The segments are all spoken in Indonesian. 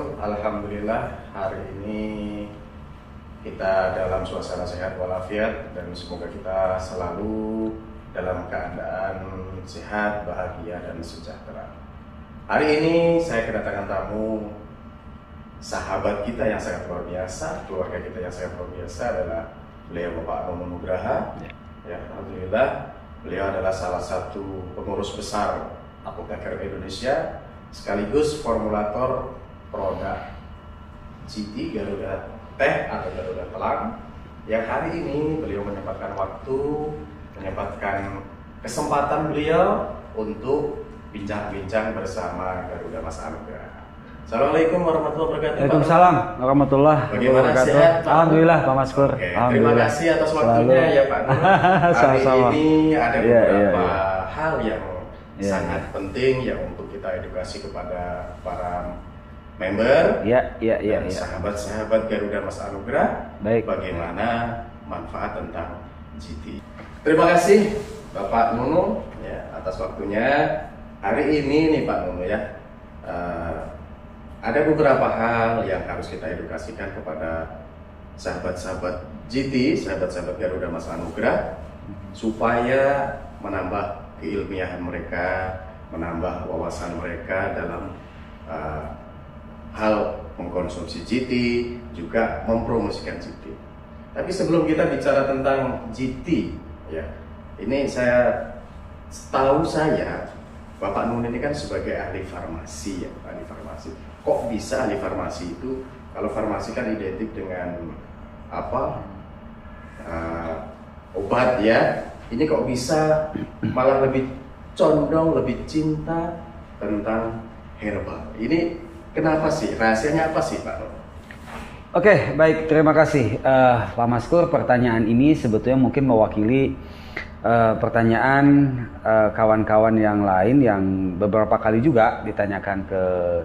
wabarakatuh. Alhamdulillah hari ini kita dalam suasana sehat walafiat dan semoga kita selalu dalam keadaan sehat, bahagia dan sejahtera. Hari ini saya kedatangan tamu sahabat kita yang sangat luar biasa, keluarga kita yang sangat luar biasa adalah beliau Bapak Nono Nugraha. Ya, alhamdulillah beliau adalah salah satu pengurus besar Apoteker Indonesia sekaligus formulator produk GT Garuda Teh atau Garuda Telang, yang hari ini beliau menyempatkan waktu, menyempatkan kesempatan beliau untuk bincang-bincang bersama Garuda Mas Anugrah. Assalamualaikum warahmatullahi wabarakatuh. Waalaikumsalam warahmatullahi wabarakatuh. Sehat, Pak? Alhamdulillah Pak Maskur. Terima kasih atas waktunya ya Pak. Hari ini ada beberapa hal yang sangat penting yang untuk kita edukasi kepada para member dan sahabat-sahabat Garuda Mas Anugrah. Baik. Bagaimana manfaat tentang GT. Terima kasih Bapak Nono ya atas waktunya. Hari ini nih Pak Nono ya, ada beberapa hal yang harus kita edukasikan kepada sahabat-sahabat GT, sahabat-sahabat Garuda Mas Anugrah, supaya menambah keilmiahan mereka, menambah wawasan mereka dalam hal mengkonsumsi GT, juga mempromosikan GT. Tapi sebelum kita bicara tentang GT, ya, ini setahu saya Bapak Nun ini kan sebagai ahli farmasi ya, ahli farmasi. Kok bisa ahli farmasi itu? Kalau farmasi kan identik dengan apa? Obat ya. Ini kok bisa malah lebih condong, lebih cinta tentang herbal. Ini kenapa sih? Rahasianya apa sih Pak? Oke, baik, terima kasih Pak Maskur. Pertanyaan ini sebetulnya mungkin mewakili pertanyaan kawan-kawan yang lain yang beberapa kali juga ditanyakan ke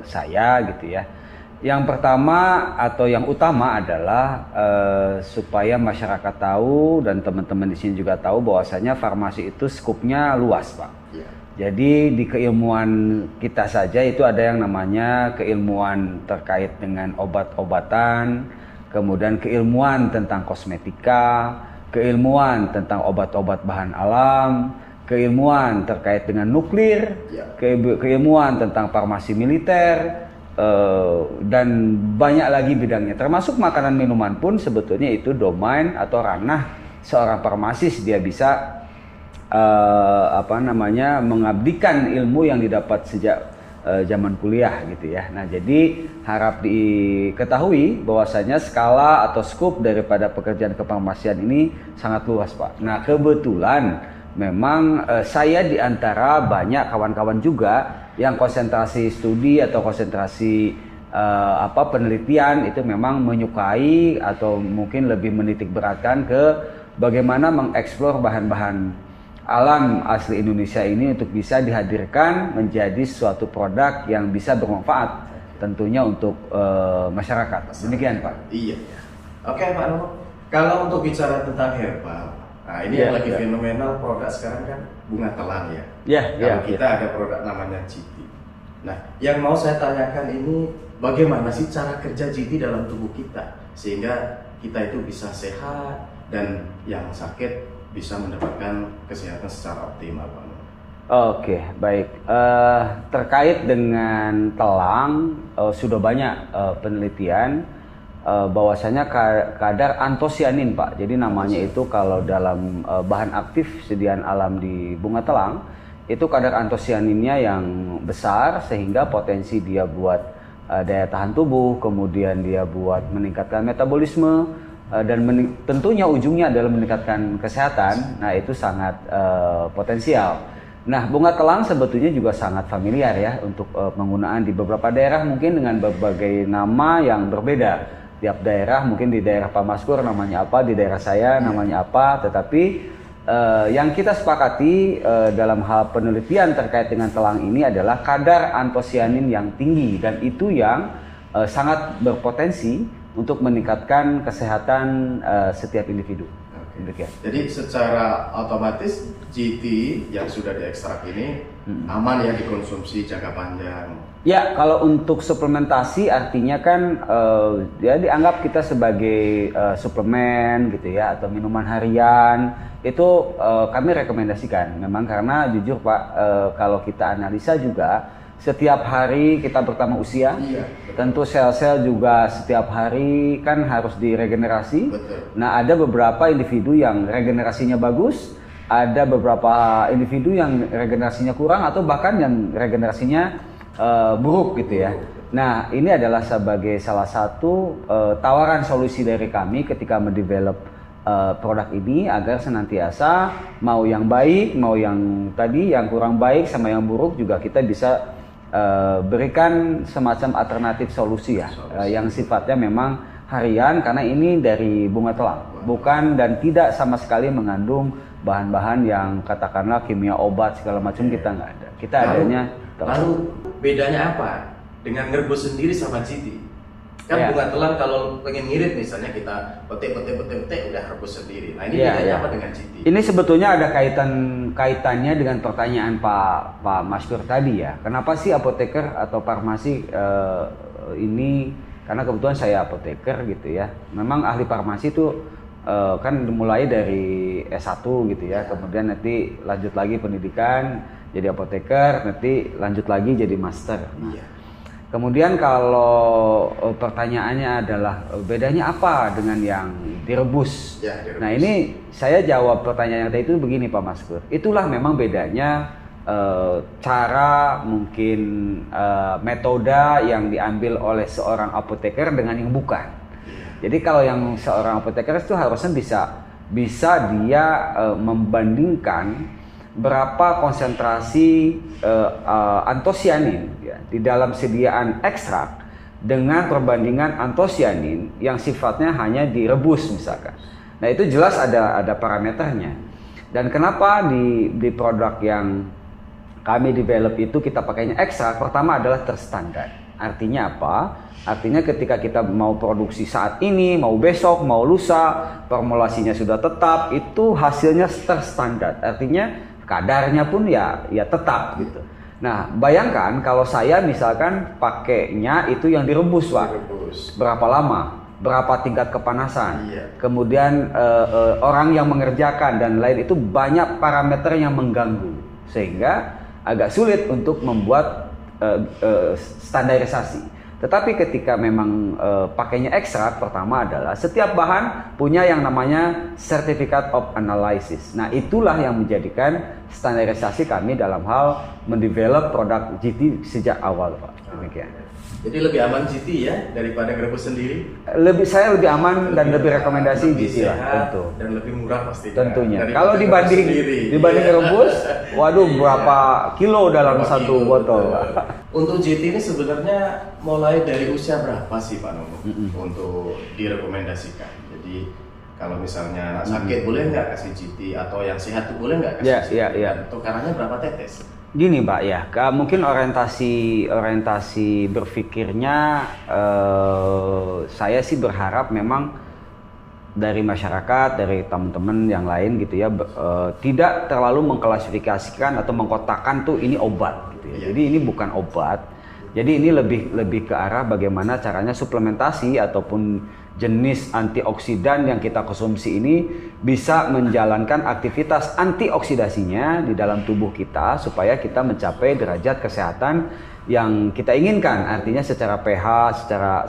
saya gitu ya. Yang pertama atau yang utama adalah supaya masyarakat tahu dan teman-teman di sini juga tahu bahwasanya farmasi itu skupnya luas, Pak. Ya. Jadi di keilmuan kita saja itu ada yang namanya keilmuan terkait dengan obat-obatan, kemudian keilmuan tentang kosmetika, keilmuan tentang obat-obat bahan alam, keilmuan terkait dengan nuklir, keilmuan tentang farmasi militer, dan banyak lagi bidangnya. Termasuk makanan minuman pun sebetulnya itu domain atau ranah seorang farmasis. Dia bisa mengabdikan ilmu yang didapat sejak zaman kuliah gitu ya. Nah, jadi harap diketahui bahwasanya skala atau skop daripada pekerjaan kefarmasian ini sangat luas, Pak. Nah, kebetulan memang saya diantara banyak kawan-kawan juga yang konsentrasi studi atau konsentrasi penelitian itu memang menyukai atau mungkin lebih menitik beratkan ke bagaimana mengeksplor bahan-bahan alam asli Indonesia ini untuk bisa dihadirkan menjadi suatu produk yang bisa bermanfaat tentunya untuk masyarakat. Demikian Pak. Iya. Oke Pak Nono. Kalau untuk bicara tentang herbal, nah ini yang lagi fenomenal produk sekarang kan bunga telang ya. Kalau kita ada produk namanya GT. Nah, yang mau saya tanyakan ini bagaimana sih cara kerja GT dalam tubuh kita sehingga kita itu bisa sehat dan yang sakit bisa mendapatkan kesehatan secara optimal, Pak. Oke, baik. Terkait dengan telang sudah banyak penelitian bahwasanya kadar antosianin, Pak. Jadi namanya itu kalau dalam bahan aktif sediaan alam di bunga telang itu kadar antosianinnya yang besar sehingga potensi dia buat daya tahan tubuh, kemudian dia buat meningkatkan metabolisme dan tentunya ujungnya adalah meningkatkan kesehatan. Nah, itu sangat potensial. Nah, bunga telang sebetulnya juga sangat familiar ya untuk penggunaan di beberapa daerah mungkin dengan berbagai nama yang berbeda. Tiap daerah mungkin di daerah Pak Maskur namanya apa, di daerah saya namanya apa, tetapi yang kita sepakati dalam hal penelitian terkait dengan telang ini adalah kadar antosianin yang tinggi dan itu yang sangat berpotensi untuk meningkatkan kesehatan setiap individu. demikian. Jadi secara otomatis GT yang sudah diekstrak ini aman ya dikonsumsi jangka panjang. Ya, kalau untuk suplementasi artinya kan ya dianggap kita sebagai suplemen gitu ya, atau minuman harian itu kami rekomendasikan. Memang karena jujur Pak, kalau kita analisa juga setiap hari kita bertambah usia, tentu sel-sel juga setiap hari kan harus diregenerasi. Betul. Nah, ada beberapa individu yang regenerasinya bagus, ada beberapa individu yang regenerasinya kurang, atau bahkan yang regenerasinya buruk gitu ya. Nah, ini adalah sebagai salah satu tawaran solusi dari kami ketika mendevelop produk ini, agar senantiasa mau yang baik, mau yang tadi yang kurang baik sama yang buruk juga kita bisa berikan semacam alternatif solusi ya, yang sifatnya memang harian, karena ini dari bunga telang, bukan dan tidak sama sekali mengandung bahan-bahan yang katakanlah kimia obat segala macam, kita nggak ada. Kita adanya lalu bedanya apa dengan ngerebus sendiri sama GT? Kan bunga telang kalau pengen ngirit misalnya kita petik udah rebus sendiri. Nah, ini bedanya apa dengan GT? Ini sebetulnya ada kaitannya dengan pertanyaan Pak Maskur tadi ya. Kenapa sih apoteker atau farmasi ini? Karena kebetulan saya apoteker gitu ya. Memang ahli farmasi itu kan mulai dari S1 gitu ya. Kemudian nanti lanjut lagi pendidikan jadi apoteker, nanti lanjut lagi jadi master. Nah, kemudian kalau pertanyaannya adalah bedanya apa dengan yang direbus? Direbus. Nah, ini saya jawab pertanyaan yang tadi itu begini Pak Maskur. Itulah memang bedanya cara mungkin metode yang diambil oleh seorang apoteker dengan yang bukan. Jadi kalau yang seorang apoteker itu harusnya bisa dia membandingkan berapa konsentrasi antosianin ya, di dalam sediaan ekstrak dengan perbandingan antosianin yang sifatnya hanya direbus misalkan. Nah, itu jelas ada parameternya. Dan kenapa di produk yang kami develop itu kita pakainya ekstrak? Pertama adalah terstandar. Artinya apa? Artinya ketika kita mau produksi saat ini, mau besok, mau lusa, formulasinya sudah tetap, itu hasilnya terstandar. Artinya kadarnya pun ya tetap gitu. Nah, bayangkan kalau saya misalkan pakainya itu yang direbus Pak. Berapa lama? Berapa tingkat kepanasan? Kemudian orang yang mengerjakan dan lain, itu banyak parameter yang mengganggu. Sehingga agak sulit untuk membuat standarisasi. Tetapi ketika memang pakainya ekstrak, pertama adalah setiap bahan punya yang namanya Certificate of Analysis. Nah, itulah yang menjadikan standarisasi kami dalam hal mendevelop produk GT sejak awal Pak. Demikian. Jadi lebih aman GT ya daripada ngerebus sendiri? Saya lebih aman dan lebih rekomendasi GT lah tentu. Dan lebih murah pastinya. Tentunya. Kalau dibanding rebus, waduh berapa kilo dalam satu botol. Untuk GT ini sebenarnya mulai dari usia berapa sih Pak Nomo untuk direkomendasikan? Jadi kalau misalnya anak sakit boleh nggak kasih GT, atau yang sehat tuh boleh nggak kasih GT? Tukarannya berapa tetes? Gini Pak ya, mungkin orientasi berpikirnya saya sih berharap memang dari masyarakat, dari teman-teman yang lain gitu ya, tidak terlalu mengklasifikasikan atau mengkotakkan tuh ini obat gitu ya. Jadi ini bukan obat. Jadi ini lebih ke arah bagaimana caranya suplementasi ataupun jenis antioksidan yang kita konsumsi ini bisa menjalankan aktivitas antioksidasinya di dalam tubuh kita supaya kita mencapai derajat kesehatan yang kita inginkan. Artinya secara pH,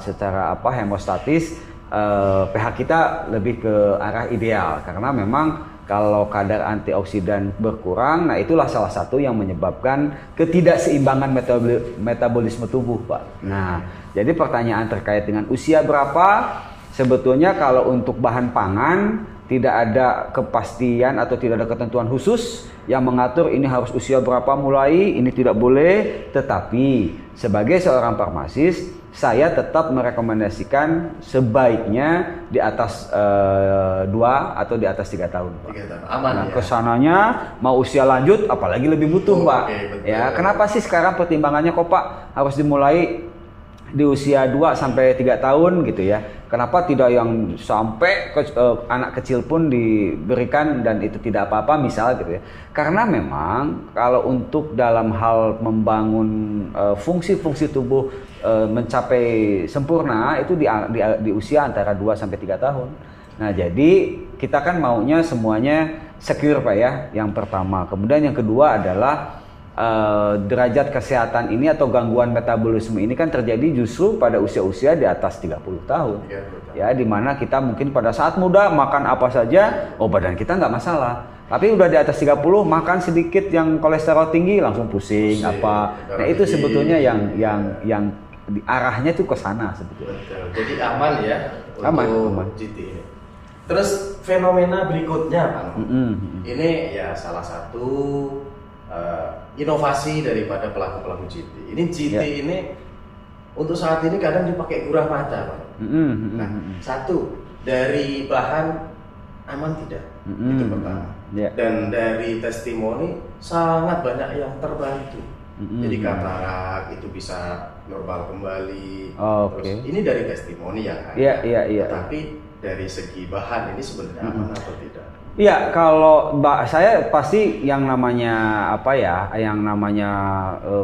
secara hemostatis, pH kita lebih ke arah ideal, karena memang kalau kadar antioksidan berkurang, nah itulah salah satu yang menyebabkan ketidakseimbangan metabolisme tubuh Pak. Nah, jadi pertanyaan terkait dengan usia berapa, sebetulnya kalau untuk bahan pangan tidak ada kepastian atau tidak ada ketentuan khusus yang mengatur ini harus usia berapa mulai, ini tidak boleh. Tetapi sebagai seorang farmasis, saya tetap merekomendasikan sebaiknya di atas 2 atau di atas 3 tahun Pak. 3 tahun, aman nah, ya? Kesananya mau usia lanjut apalagi lebih butuh Pak. Okay, Ya, kenapa sih sekarang pertimbangannya kok Pak harus dimulai di usia 2 sampai 3 tahun gitu ya. Kenapa tidak yang sampai anak kecil pun diberikan dan itu tidak apa-apa misal gitu ya. Karena memang kalau untuk dalam hal membangun fungsi-fungsi tubuh mencapai sempurna itu di usia antara 2 sampai 3 tahun. Nah, jadi kita kan maunya semuanya secure Pak ya, yang pertama. Kemudian yang kedua adalah derajat kesehatan ini atau gangguan metabolisme ini kan terjadi justru pada usia-usia di atas 30 tahun. Ya, dimana kita mungkin pada saat muda makan apa saja, badan kita nggak masalah. Tapi udah di atas 30 makan sedikit yang kolesterol tinggi langsung pusing apa. Nah, itu sebetulnya yang arahnya tuh ke sana sebetulnya. Betul. Jadi aman ya aman. GT ini. Terus fenomena berikutnya Pak, ini ya salah satu inovasi daripada pelaku-pelaku GT. Ini GT ini untuk saat ini kadang dipakai gurah mata Pak. Nah, satu dari bahan aman tidak, itu pertama. Dan dari testimoni sangat banyak yang terbantu. Jadi katarak itu bisa normal kembali. Terus ini dari testimoni yang ada. Tapi dari segi bahan ini sebenarnya aman atau tidak? Iya, kalau saya pasti yang namanya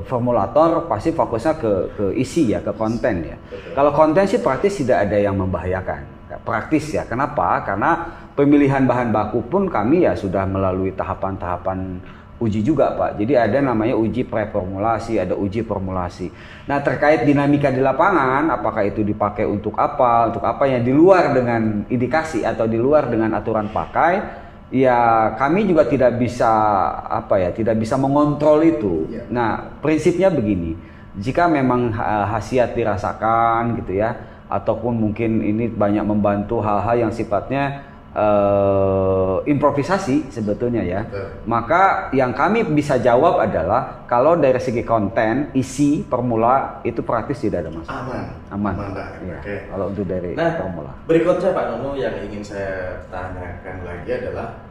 formulator pasti fokusnya ke isi ya, ke konten ya. Kalau konten sih praktis tidak ada yang membahayakan. Praktis ya. Kenapa? Karena pemilihan bahan baku pun kami ya sudah melalui tahapan-tahapan uji juga Pak. Jadi ada namanya uji preformulasi, ada uji formulasi. Nah, terkait dinamika di lapangan, apakah itu dipakai untuk apa yang di luar dengan indikasi atau di luar dengan aturan pakai, ya kami juga tidak bisa mengontrol itu. Nah, prinsipnya begini, jika memang khasiat dirasakan gitu ya, ataupun mungkin ini banyak membantu hal-hal yang sifatnya improvisasi sebetulnya ya. Maka yang kami bisa jawab adalah kalau dari segi konten, isi, formula itu praktis tidak ada masalah. Aman. Ya, kalau untuk dari formula. Berikutnya Pak Nono yang ingin saya tanyakan lagi adalah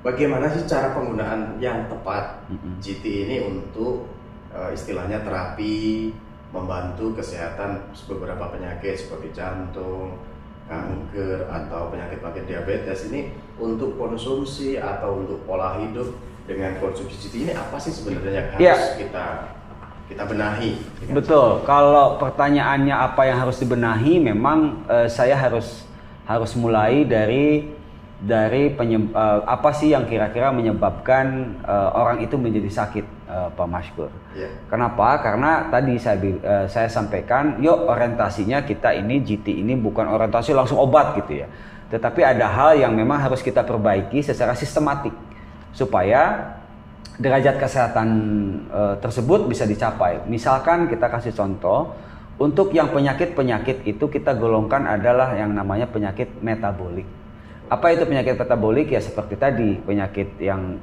bagaimana sih cara penggunaan yang tepat GT ini untuk istilahnya terapi membantu kesehatan beberapa penyakit seperti jantung, kanker atau penyakit-penyakit diabetes ini untuk konsumsi atau untuk pola hidup dengan konsumsi GT ini apa sih sebenarnya yang harus kita benahi? Betul. Kalau pertanyaannya apa yang harus dibenahi, memang saya harus mulai dari apa sih yang kira-kira menyebabkan orang itu menjadi sakit, Pak Maskur. Kenapa? Karena tadi saya sampaikan, orientasinya kita ini GT ini bukan orientasi langsung obat gitu ya. Tetapi ada hal yang memang harus kita perbaiki secara sistematik supaya derajat kesehatan tersebut bisa dicapai. Misalkan kita kasih contoh, untuk yang penyakit-penyakit itu kita golongkan adalah yang namanya penyakit metabolik. Apa itu penyakit metabolik? Ya seperti tadi, penyakit yang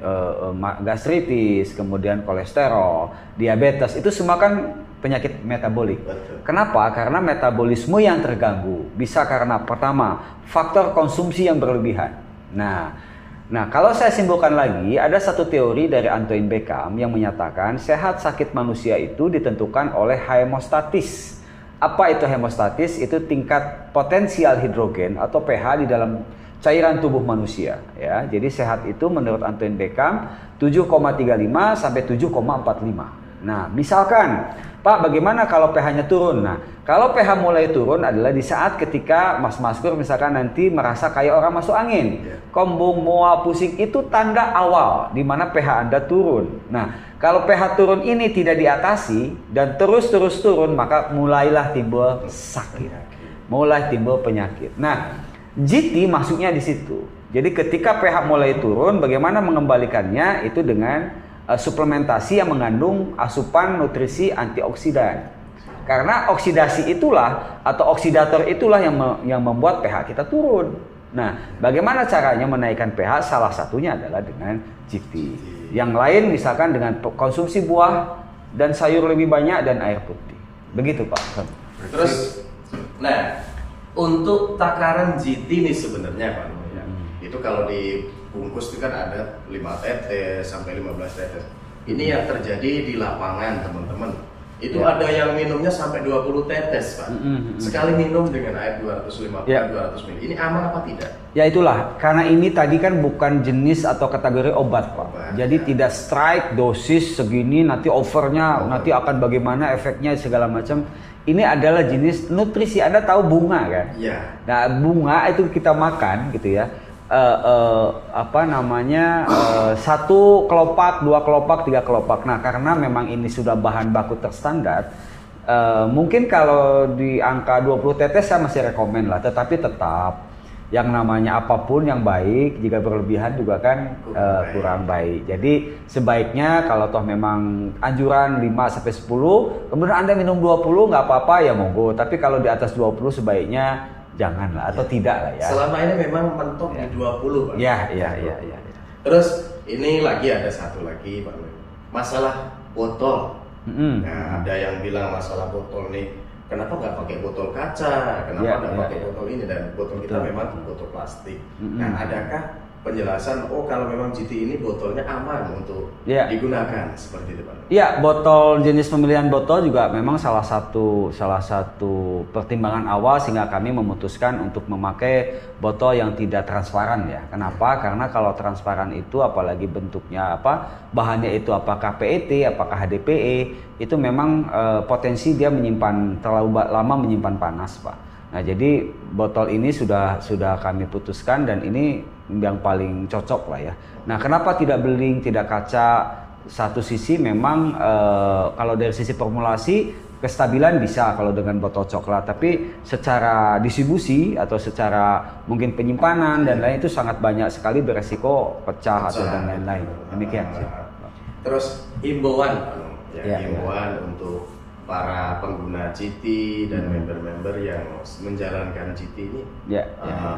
gastritis, kemudian kolesterol, diabetes, itu semua kan penyakit metabolik. Kenapa? Karena metabolisme yang terganggu. Bisa karena pertama, faktor konsumsi yang berlebihan. Nah, kalau saya simpulkan lagi, ada satu teori dari Antoine Beckham yang menyatakan sehat sakit manusia itu ditentukan oleh hemostatis. Apa itu hemostatis? Itu tingkat potensial hidrogen atau pH di dalam cairan tubuh manusia ya. Jadi sehat itu menurut Antoine Beckham 7,35 sampai 7,45. Nah, misalkan Pak, bagaimana kalau pH-nya turun? Nah, kalau pH mulai turun adalah di saat ketika Mas Maskur misalkan nanti merasa kayak orang masuk angin, kembung, mual, pusing, itu tanda awal di mana pH Anda turun. Nah, kalau pH turun ini tidak diatasi dan terus turun, maka mulailah timbul sakit, mulai timbul penyakit. Nah, GT masuknya di situ. Jadi ketika pH mulai turun, bagaimana mengembalikannya? Itu dengan suplementasi yang mengandung asupan nutrisi antioksidan. Karena oksidasi itulah atau oksidator itulah yang membuat pH kita turun. Nah, bagaimana caranya menaikkan pH? Salah satunya adalah dengan GT. Yang lain misalkan dengan konsumsi buah dan sayur lebih banyak dan air putih. Begitu Pak. Terus, untuk takaran GT ini sebenarnya Pak Nono ya, itu kalau dibungkus itu kan ada 5 tetes sampai 15 tetes. Ini yang terjadi di lapangan teman-teman. Itu ada yang minumnya sampai 20 tetes, Pak. Sekali minum dengan air 250 200 ml. Ini aman apa tidak? Ya itulah, karena ini tadi kan bukan jenis atau kategori obat, Pak. Jadi tidak strike dosis segini, nanti overnya, nanti akan bagaimana efeknya segala macam. Ini adalah jenis nutrisi. Anda tahu bunga kan? Iya. Nah, bunga itu kita makan gitu ya. Satu kelopak, 2 kelopak, 3 kelopak. Nah, karena memang ini sudah bahan baku terstandar, mungkin kalau di angka 20 tetes saya masih rekomen lah, tetapi tetap yang namanya apapun yang baik, jika berlebihan juga kan kurang baik. Jadi sebaiknya kalau toh memang anjuran 5 sampai 10, kemudian Anda minum 20 nggak apa-apa ya monggo, tapi kalau di atas 20 sebaiknya janganlah atau tidak lah ya. Selama ini memang mentok di 20, Pak. Iya. Terus ini lagi ada satu lagi, Pak. Masalah botol. Nah, ada yang bilang masalah botol nih, kenapa nggak pakai botol kaca? Kenapa nggak pakai botol ini? Dan botol kita memang botol plastik. Nah, adakah penjelasan, kalau memang GT ini botolnya aman untuk digunakan seperti itu, Pak? Iya, botol, jenis pemilihan botol juga memang salah satu pertimbangan awal sehingga kami memutuskan untuk memakai botol yang tidak transparan ya. Kenapa? Karena kalau transparan itu apalagi bentuknya bahannya itu apakah PET, apakah HDPE, itu memang potensi dia terlalu lama menyimpan panas, Pak. Nah, jadi botol ini sudah kami putuskan dan ini yang paling cocok lah ya. Nah, kenapa tidak beling, tidak kaca? Satu sisi memang kalau dari sisi formulasi kestabilan bisa kalau dengan botol coklat, tapi secara distribusi atau secara mungkin penyimpanan dan lain itu sangat banyak sekali beresiko pecah atau dan lain-lain. Demikian sih. Terus himbauan untuk para pengguna GT dan member-member yang menjalankan GT ini,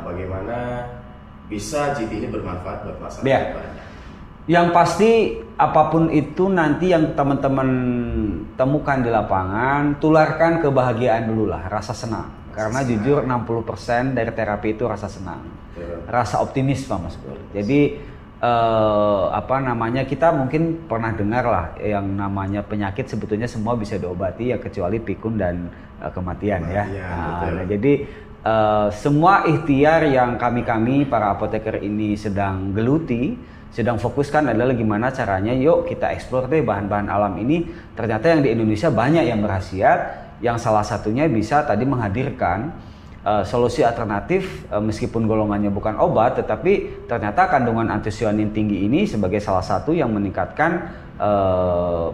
bagaimana bisa GT ini bermanfaat buat masyarakat? Yang pasti apapun itu nanti yang teman-teman temukan di lapangan, tularkan kebahagiaan dulu lah, rasa senang. Karena jujur 60% dari terapi itu rasa senang, rasa optimis, Pak Mas Bro. Jadi kita mungkin pernah dengar lah yang namanya penyakit sebetulnya semua bisa diobati ya kecuali pikun dan kematian ya. Nah, jadi semua ikhtiar yang kami para apoteker ini sedang geluti, sedang fokuskan adalah gimana caranya yuk kita eksplor deh bahan-bahan alam ini. Ternyata yang di Indonesia banyak yang berkhasiat, yang salah satunya bisa tadi menghadirkan solusi alternatif meskipun golongannya bukan obat, tetapi ternyata kandungan antosianin tinggi ini sebagai salah satu yang meningkatkan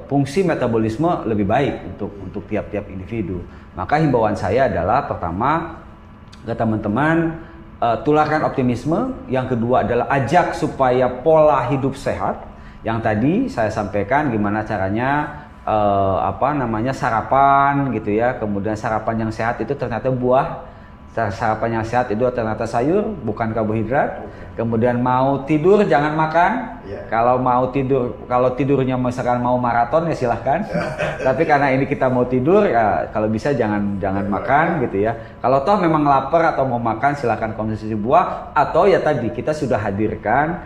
fungsi metabolisme lebih baik untuk tiap-tiap individu. Maka himbauan saya adalah pertama ke teman-teman, tularkan optimisme. Yang kedua adalah ajak supaya pola hidup sehat. Yang tadi saya sampaikan gimana caranya sarapan gitu ya. Kemudian sarapan yang sehat itu ternyata buah. Sarapan yang sehat itu ternyata sayur, bukan karbohidrat. Kemudian mau tidur jangan makan. Kalau tidurnya misalkan mau maraton ya silahkan. Tapi karena ini kita mau tidur ya kalau bisa jangan makan gitu ya. Kalau toh memang lapar atau mau makan silahkan konsumsi buah, atau ya tadi kita sudah hadirkan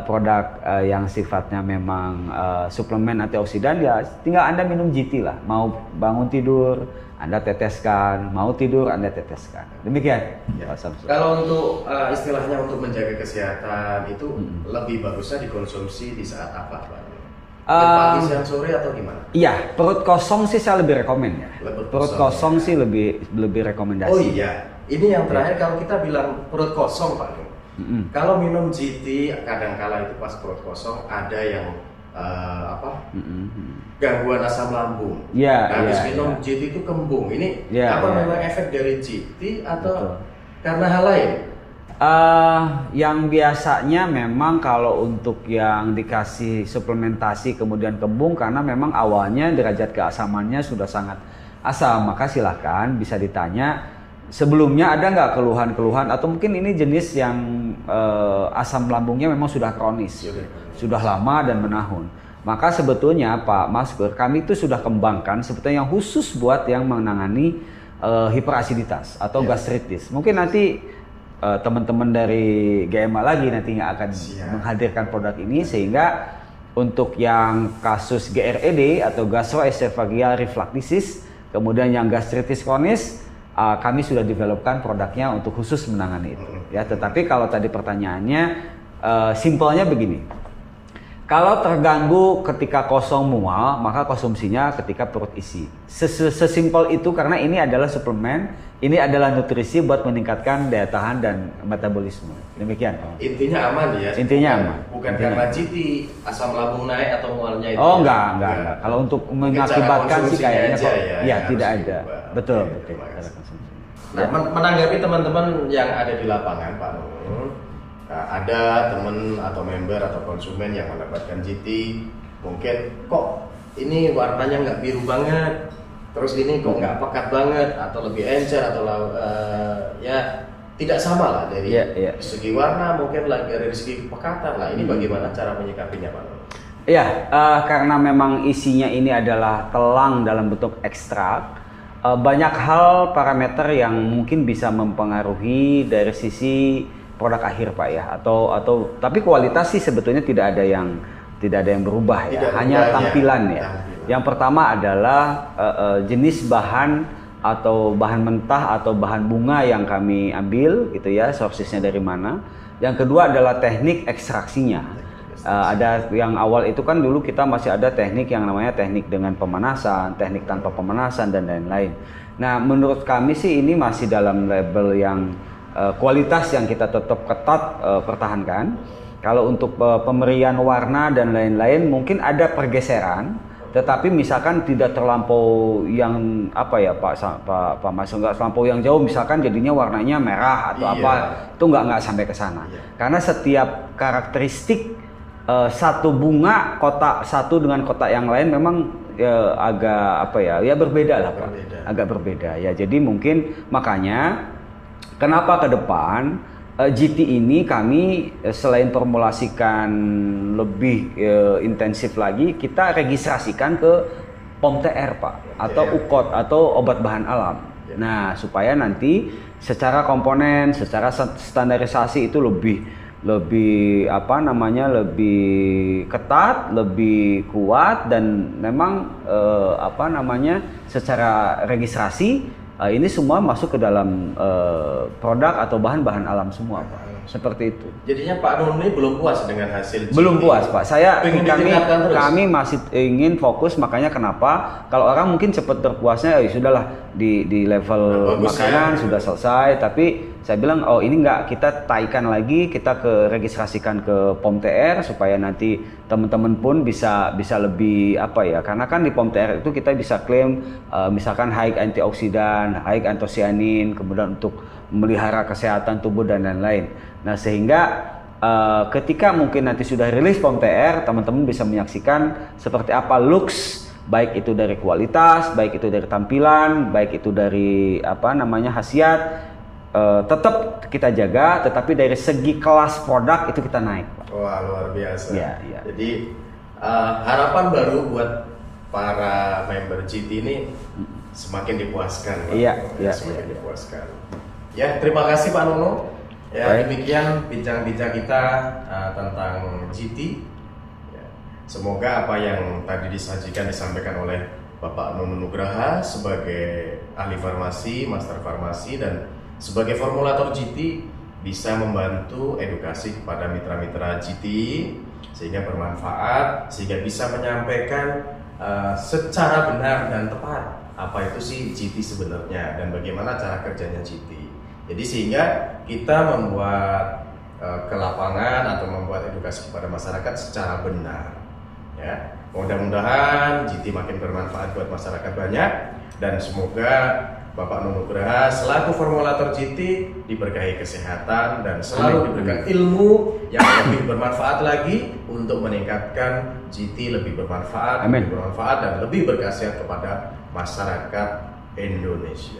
produk yang sifatnya memang suplemen antioksidan, ya tinggal Anda minum GT lah. Mau bangun tidur Anda teteskan, mau tidur Anda teteskan. Demikian. Kalau untuk istilahnya untuk menjaga kesehatan itu lebih bagusnya dikonsumsi di saat apa, Pak? Pagi, siang, sore atau gimana? Iya, perut kosong sih saya lebih rekomen ya. Perut kosong sih lebih rekomendasi. Oh iya, ini yang terakhir kalau kita bilang perut kosong, Pak. Kalau minum GT kadang-kala itu pas perut kosong ada yang gangguan asam lambung. Habis minum GT itu kembung. Ini memang efek dari GT atau karena hal lain? Yang biasanya memang kalau untuk yang dikasih suplementasi kemudian kembung karena memang awalnya derajat keasamannya sudah sangat asam, maka silahkan bisa ditanya sebelumnya ada nggak keluhan-keluhan atau mungkin ini jenis yang asam lambungnya memang sudah kronis, sudah lama dan menahun. Maka sebetulnya Pak Mas Gur, kami itu sudah kembangkan sebetulnya yang khusus buat yang menangani hiperasiditas atau gastritis. Mungkin nanti teman-teman dari GMA lagi nantinya akan menghadirkan produk ini sehingga Untuk yang kasus GRED atau gastroesophageal reflux, kemudian yang gastritis kronis, kami sudah developkan produknya untuk khusus menangani itu. Ya, tetapi kalau tadi pertanyaannya, simpelnya begini. Kalau terganggu ketika kosong mual, maka konsumsinya ketika perut isi. Sesimpel itu, karena ini adalah suplemen, ini adalah nutrisi buat meningkatkan daya tahan dan metabolisme. Demikian. Intinya aman ya. Intinya aman. Bukan karena GT asam lambung naik atau mualnya itu. Oh, enggak. Kalau untuk mengakibatkan sih kayaknya kok ya tidak ada. Betul. Nah, menanggapi teman-teman yang ada di lapangan, Pak Nung. Nah, ada teman atau member atau konsumen yang mendapatkan GT, mungkin kok ini warnanya nggak biru banget, terus ini kok nggak pekat banget, atau lebih encer, atau ya tidak sama lah dari segi warna, mungkin lagi dari segi kepekatan lah. Ini bagaimana cara menyikapinya, Pak? Ya, karena memang isinya ini adalah telang dalam bentuk ekstrak, banyak hal parameter yang mungkin bisa mempengaruhi dari sisi produk akhir, Pak, ya, atau tapi kualitas sih sebetulnya tidak ada yang berubah ya, hanya tampilan ya. Yang pertama adalah jenis bahan atau bahan mentah atau bahan bunga yang kami ambil gitu ya, sourcesnya dari mana. Yang kedua adalah teknik ekstraksinya. Ada yang awal itu kan dulu kita masih ada teknik yang namanya teknik dengan pemanasan, teknik tanpa pemanasan dan lain-lain. Nah, menurut kami sih ini masih dalam label yang kualitas yang kita tetap ketat pertahankan. Kalau untuk pemberian warna dan lain-lain mungkin ada pergeseran, tetapi misalkan tidak terlampau yang apa ya Pak Mas, nggak terlampau yang jauh, misalkan jadinya warnanya merah atau itu nggak sampai ke sana. Karena setiap karakteristik satu bunga kotak satu dengan kotak yang lain memang agak berbeda lah Pak, agak berbeda ya. Jadi mungkin makanya kenapa ke depan GT ini kami selain formulasikan lebih intensif lagi, kita registrasikan ke POM TR, Pak, atau UKOT atau obat bahan alam. Nah, supaya nanti secara komponen, secara standarisasi itu lebih ketat, lebih kuat, dan memang secara registrasi ini semua masuk ke dalam produk atau bahan-bahan alam semua, Pak. Seperti itu. Jadinya Pak Nun ini belum puas dengan hasil GT. Belum puas, Pak. Kami masih ingin fokus, makanya kenapa kalau orang mungkin cepat terpuasnya ya sudahlah di level makanan sudah selesai, tapi saya bilang ini enggak, kita taikan lagi, kita registrasikan ke POM TR supaya nanti teman-teman pun bisa lebih karena kan di POM TR itu kita bisa klaim misalkan high antioksidan, high antosianin, kemudian untuk memelihara kesehatan tubuh dan lain-lain. Nah, sehingga ketika mungkin nanti sudah rilis POM TR, teman-teman bisa menyaksikan seperti apa looks, baik itu dari kualitas, baik itu dari tampilan, baik itu dari khasiat. Tetap kita jaga, tetapi dari segi kelas produk itu kita naik, Pak. Wah, luar biasa. Ya. Jadi harapan baru buat para member GT ini semakin dipuaskan, Pak. Semakin dipuaskan. Ya, terima kasih Pak Nono. Ya, demikian bincang-bincang kita tentang GT. Ya, semoga apa yang tadi disampaikan oleh Bapak Nono Nugraha sebagai ahli farmasi, master farmasi, dan sebagai formulator GT bisa membantu edukasi kepada mitra-mitra GT sehingga bermanfaat, sehingga bisa menyampaikan secara benar dan tepat apa itu sih GT sebenarnya dan bagaimana cara kerjanya GT. Jadi sehingga kita membuat ke lapangan atau membuat edukasi kepada masyarakat secara benar. Ya, mudah-mudahan GT makin bermanfaat buat masyarakat banyak, dan semoga Bapak Nugraha selaku formulator GT diberkahi kesehatan dan selalu diberikan ilmu yang lebih bermanfaat lagi untuk meningkatkan GT lebih bermanfaat, lebih bermanfaat dan lebih berkhasiat kepada masyarakat Indonesia.